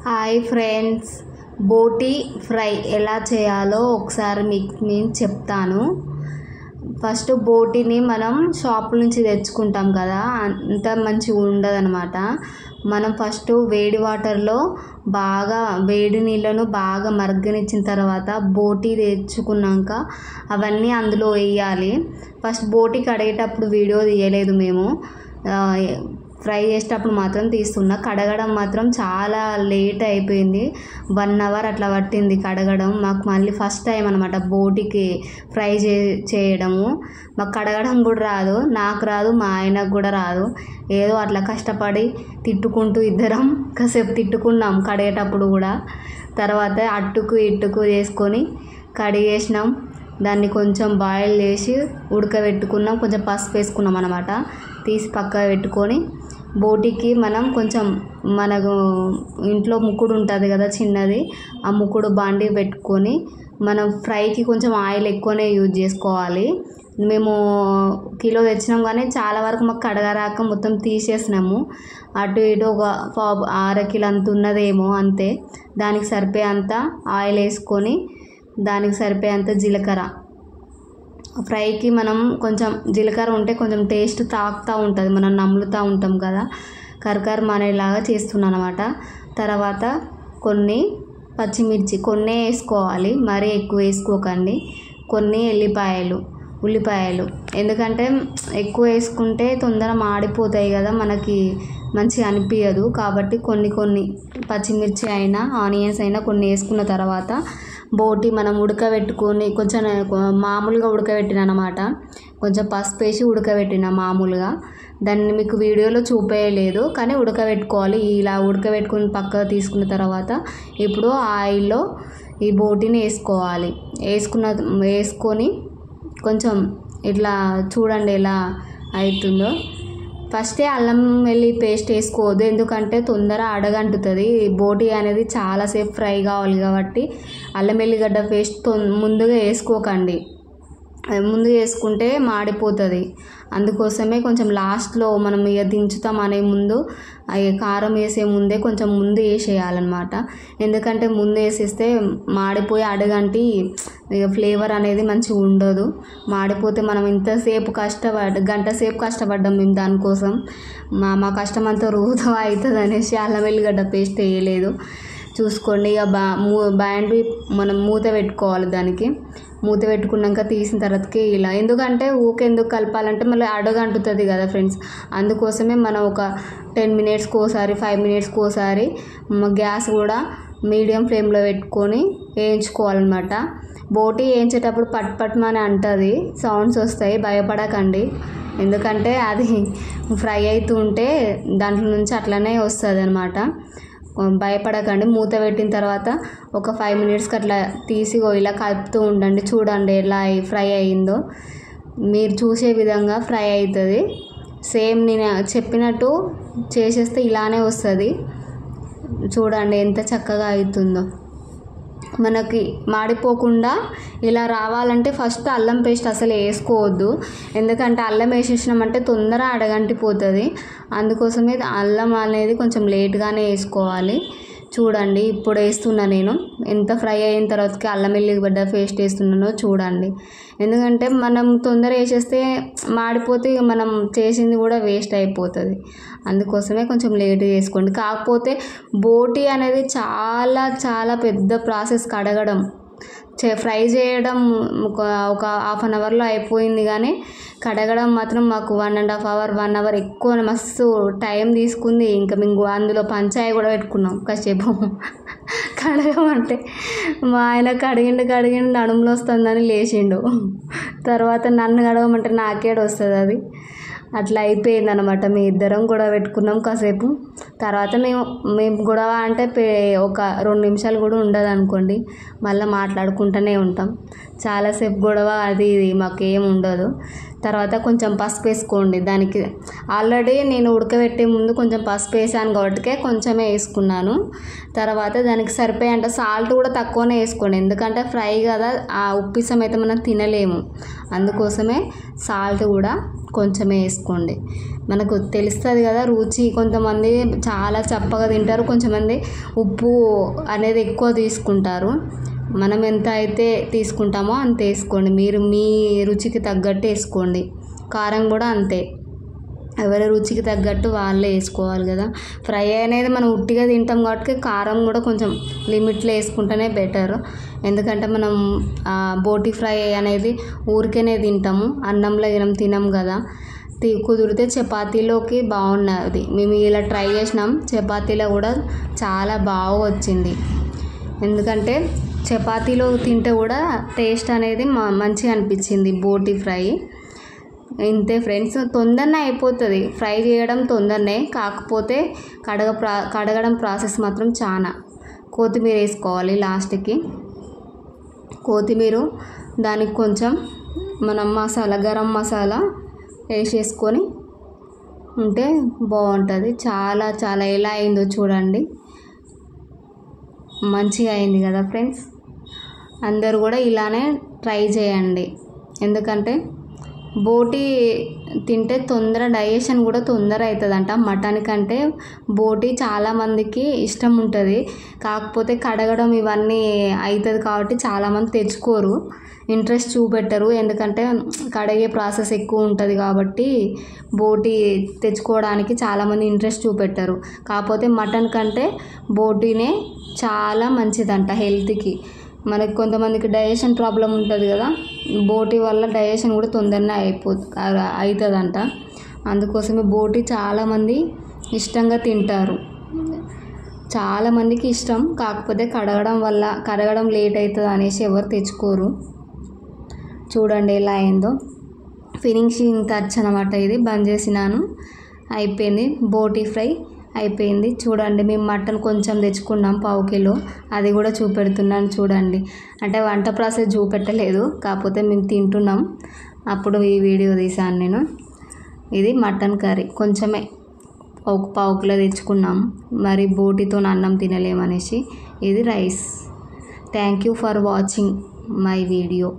Hi friends, బోటి fry ఎలా చేయాలో ఒకసారి నేను చెప్తాను. ఫస్ట్ బోటిని మనం షాప్ నుంచి తెచ్చుకుంటాం కదా, అంత మంచిగా ఉండదన్నమాట. మనం ఫస్ట్ వేడి వాటర్లో బాగా వేడి నీళ్ళను బాగా మరగనిచ్చిన తర్వాత బోటి తెచ్చుకున్నాక అవన్నీ అందులో వేయాలి. ఫస్ట్ బోటి కడిగేటప్పుడు వీడియో తీయలేదు మేము, ఫ్రై చేసేటప్పుడు మాత్రం తీస్తున్నా. కడగడం మాత్రం చాలా లేట్ అయిపోయింది, 1 అవర్ అట్లా పట్టింది కడగడం. మాకు మళ్ళీ ఫస్ట్ టైం అనమాట బోటికి ఫ్రై చేయడము. మాకు కడగడం కూడా రాదు, నాకు రాదు, మా ఆయనకు కూడా రాదు. ఏదో అట్లా కష్టపడి తిట్టుకుంటూ ఇద్దరం కాసేపు తిట్టుకున్నాం కడిగేటప్పుడు కూడా. తర్వాత అట్టుకు ఇట్టుకు చేసుకొని కడిగేసినాం. దాన్ని కొంచెం బాయిల్ చేసి ఉడకబెట్టుకున్నాం, కొంచెం పసుపు వేసుకున్నాం అనమాట. తీసి పక్కన పెట్టుకొని బోటికి మనం కొంచెం మనకు ఇంట్లో ముక్కుడు ఉంటుంది కదా చిన్నది, ఆ ముక్కుడు బాండి పెట్టుకొని మనం ఫ్రైకి కొంచెం ఆయిల్ ఎక్కువనే యూజ్ చేసుకోవాలి. మేము కిలో తెచ్చినాం కానీ చాలా వరకు మాకు కడగరాక మొత్తం తీసేసినాము. అటు ఇటు ఒక 1/2 కిలో అంత ఉన్నదేమో అంతే. దానికి సరిపోయేంత ఆయిల్ వేసుకొని దానికి సరిపోయేంత జీలకర్ర. ఫ్రైకి మనం కొంచెం జీలకర్ర ఉంటే కొంచెం టేస్ట్ తాకుతూ ఉంటుంది, మనం నమ్ములుతూ ఉంటాం కదా, కరకరమనేలాగా చేస్తున్నాను అనమాట. తర్వాత కొన్ని పచ్చిమిర్చి కొన్నే వేసుకోవాలి, మరీ ఎక్కువ వేసుకోకండి. కొన్ని ఉల్లిపాయలు ఎందుకంటే ఎక్కువ వేసుకుంటే తొందర మాడిపోతాయి కదా, మనకి మంచిగా అనిపించదు. కాబట్టి కొన్ని పచ్చిమిర్చి అయినా ఆనియన్స్ అయినా కొన్ని వేసుకున్న తర్వాత బోటి మనం ఉడకబెట్టుకొని కొంచెం మామూలుగా ఉడకబెట్టిన అనమాట. కొంచెం పసుపు వేసి ఉడకబెట్టిన మామూలుగా. దాన్ని మీకు వీడియోలో చూపేయలేదు కానీ ఉడకబెట్టుకోవాలి. ఇలా ఉడకబెట్టుకొని పక్కకు తీసుకున్న తర్వాత ఇప్పుడు ఆయిల్లో ఈ బోటిని వేసుకోవాలి. వేసుకొని కొంచెం ఇట్లా చూడండి ఎలా అవుతుందో. ఫస్టే అల్లం వెల్లి పేస్ట్ వేసుకోవద్దు, ఎందుకంటే తొందర అడగంటుతుంది. బోటి అనేది చాలాసేపు ఫ్రై కావాలి కాబట్టి అల్లం వెల్లిగడ్డ పేస్ట్ ముందుగా వేసుకోకండి. ముందుగా వేసుకుంటే మాడిపోతుంది. అందుకోసమే కొంచెం లాస్ట్లో మనం ఇక దించుతాం అనే ముందు కారం వేసే ముందే కొంచెం ముందు వేసేయాలన్నమాట. ఎందుకంటే ముందు వేసేస్తే మాడిపోయి అడగంటి ఇక ఫ్లేవర్ అనేది మంచిగా ఉండదు. మాడిపోతే మనం ఇంతసేపు గంట సేపు కష్టపడ్డాం మేము దానికోసం. మా కష్టం అంతా వృధా అవుతుంది అనేసి అల్లం వెల్లిగడ్డ పేస్ట్ వేయలేదు. చూసుకోండి. ఇక బ్యాండ్ మనం మూత పెట్టుకోవాలి. దానికి మూత పెట్టుకున్నాక తీసిన తర్వాతకి ఇలా, ఎందుకంటే ఊకెందుకు కలపాలంటే మళ్ళీ అడగంటుతుంది కదా ఫ్రెండ్స్. అందుకోసమే మనం ఒక 10 మినిట్స్కి ఒకసారి 5 మినిట్స్కి ఒకసారి గ్యాస్ కూడా మీడియం ఫ్లేమ్లో పెట్టుకొని వేయించుకోవాలన్నమాట. బోటి వేయించేటప్పుడు పట్మని అంటుంది, సౌండ్స్ వస్తాయి, భయపడకండి. ఎందుకంటే అది ఫ్రై అవుతుంటే దాంట్లో నుంచి అట్లనే వస్తుంది అనమాట. భయపడకండి. మూత పెట్టిన తర్వాత ఒక 5 మినిట్స్కి అట్లా తీసి ఇలా కలుపుతూ ఉండండి. చూడండి ఎలా ఫ్రై అయ్యిందో. మీరు చూసే విధంగా ఫ్రై అవుతుంది. సేమ్ నేను చెప్పినట్టు చేసేస్తే ఇలానే వస్తుంది. చూడండి ఎంత చక్కగా అవుతుందో. మనకి మాడిపోకుండా ఇలా రావాలంటే ఫస్ట్ అల్లం పేస్ట్ అసలు వేసుకోవద్దు, ఎందుకంటే అల్లం వేసేసినామంటే తొందర అడగంటిపోతుంది. అందుకోసమే అల్లం అనేది కొంచెం లేట్గానే వేసుకోవాలి. చూడండి ఇప్పుడు వేస్తున్నా నేను. ఎంత ఫ్రై అయిన తర్వాతకి అల్లం వెల్లిగడ్డ పేస్ట్ వేస్తున్నానో చూడండి. ఎందుకంటే మనం తొందర వేసేస్తే మాడిపోతే మనం చేసింది కూడా వేస్ట్ అయిపోతుంది. అందుకోసమే కొంచెం లేట్గా వేసుకోండి. కాకపోతే బోటి అనేది చాలా చాలా పెద్ద ప్రాసెస్. కడగడం ఫ్రై చేయడం ఒక 1/2 అవర్లో అయిపోయింది, కానీ కడగడం మాత్రం మాకు 1.5 అవర్ 1 అవర్ ఎక్కువ మస్తు టైం తీసుకుంది. ఇంకా మేము అందులో పంచాయి కూడా పెట్టుకున్నాం కాసేపు కడగమంటే. మా ఆయన కడిగిండు నడుములో వస్తుందని లేచిండు. తర్వాత నన్ను కడగమంటే నాకేడు వస్తుంది అది. అట్లా అయిపోయింది అనమాట. మీ ఇద్దరం గొడవ పెట్టుకున్నాం కాసేపు. తర్వాత మేము గొడవ అంటే ఒక 2 నిమిషాలు కూడా ఉండదు అనుకోండి, మళ్ళీ మాట్లాడుకుంటూనే ఉంటాం. చాలాసేపు గొడవ అది ఇది మాకేం ఉండదు. తర్వాత కొంచెం పసుపు వేసుకోండి. దానికి ఆల్రెడీ నేను ఉడకబెట్టే ముందు కొంచెం పసుపు వేసాను కాబట్టి కొంచెమే వేసుకున్నాను. తర్వాత దానికి సరిపోయేంత సాల్ట్ కూడా తక్కువనే వేసుకోండి, ఎందుకంటే ఫ్రై కదా, ఆ ఉప్పిసం అయితే మనం తినలేము. అందుకోసమే సాల్ట్ కూడా కొంచెమే వేసుకోండి. మనకు తెలుస్తుంది కదా రుచి. కొంతమంది చాలా చప్పగా తింటారు, కొంతమంది ఉప్పు అనేది ఎక్కువ తీసుకుంటారు. మనం ఎంత అయితే తీసుకుంటామో అంత వేసుకోండి. మీరు మీ రుచికి తగ్గట్టు వేసుకోండి. కారం కూడా అంతే, ఎవరి రుచికి తగ్గట్టు వాళ్ళే వేసుకోవాలి కదా. ఫ్రై అనేది మనం ఉట్టిగా తింటాం కాబట్టి కారం కూడా కొంచెం లిమిట్లో వేసుకుంటేనే బెటర్. ఎందుకంటే మనం బోటి ఫ్రై అనేది ఊరికేనే తింటాము, అన్నంలో తినం కదా. కుదిరితే చపాతీలోకి బాగున్నది. మేము ఇలా ట్రై చేసినాం, చపాతీలో కూడా చాలా బాగా వచ్చింది. ఎందుకంటే చపాతీలో తింటే కూడా టేస్ట్ అనేది మంచిగా అనిపించింది బోటి ఫ్రై. ఇంతే ఫ్రెండ్స్, తొందరనే అయిపోతుంది ఫ్రై చేయడం, తొందరనే. కాకపోతే కడగడం ప్రాసెస్ మాత్రం చాలా. కొత్తిమీర వేసుకోవాలి లాస్ట్కి. కొత్తిమీర దానికి కొంచెం మనం గరం మసాలా వేసేసుకొని ఉంటే బాగుంటుంది. చాలా చాలా ఎలా అయిందో చూడండి, మంచిగా అయింది కదా ఫ్రెండ్స్. అందరూ కూడా ఇలానే ట్రై చేయండి. ఎందుకంటే బోటి తింటే డైజెషన్ కూడా తొందర అవుతుందంట. మటన్ కంటే బోటి చాలామందికి ఇష్టం ఉంటుంది. కాకపోతే కడగడం ఇవన్నీ అవుతుంది కాబట్టి చాలామంది తెచ్చుకోరు, ఇంట్రెస్ట్ చూపెట్టరు. ఎందుకంటే కడిగే ప్రాసెస్ ఎక్కువ ఉంటుంది కాబట్టి బోటి తెచ్చుకోవడానికి చాలామంది ఇంట్రెస్ట్ చూపెట్టరు. కాకపోతే మటన్ కంటే బోటీనే చాలా మంచిదంట హెల్త్కి. మనకి కొంతమందికి డైజెషన్ ప్రాబ్లం ఉంటుంది కదా, బోటి వల్ల డైజెషన్ కూడా తొందరనే అవుతుందంట. అందుకోసమే బోటి చాలామంది ఇష్టంగా తింటారు. చాలామందికి ఇష్టం, కాకపోతే కడగడం లేట్ అవుతుంది అనేసి ఎవరు తెచ్చుకోరు. చూడండి ఎలా అయిందో. ఫినిషింగ్ టచ్ అనమాట ఇది. బంద్ చేసినాను, అయిపోయింది. బోటి ఫ్రై అయిపోయింది. చూడండి, మేము మటన్ కొంచెం తెచ్చుకున్నాం, 1/2 కిలో. అది కూడా చూపెడుతున్నాను చూడండి. అంటే వంట ప్రాసెస్ చూపెట్టలేదు, కాకపోతే మేము తింటున్నాం, అప్పుడు ఈ వీడియో తీసాను నేను. ఇది మటన్ కర్రీ కొంచెమే, 1/2 కిలో తెచ్చుకున్నాం. మరి బోటితో అన్నం తినలేమనేసి ఇది rice. Thank you for watching my video.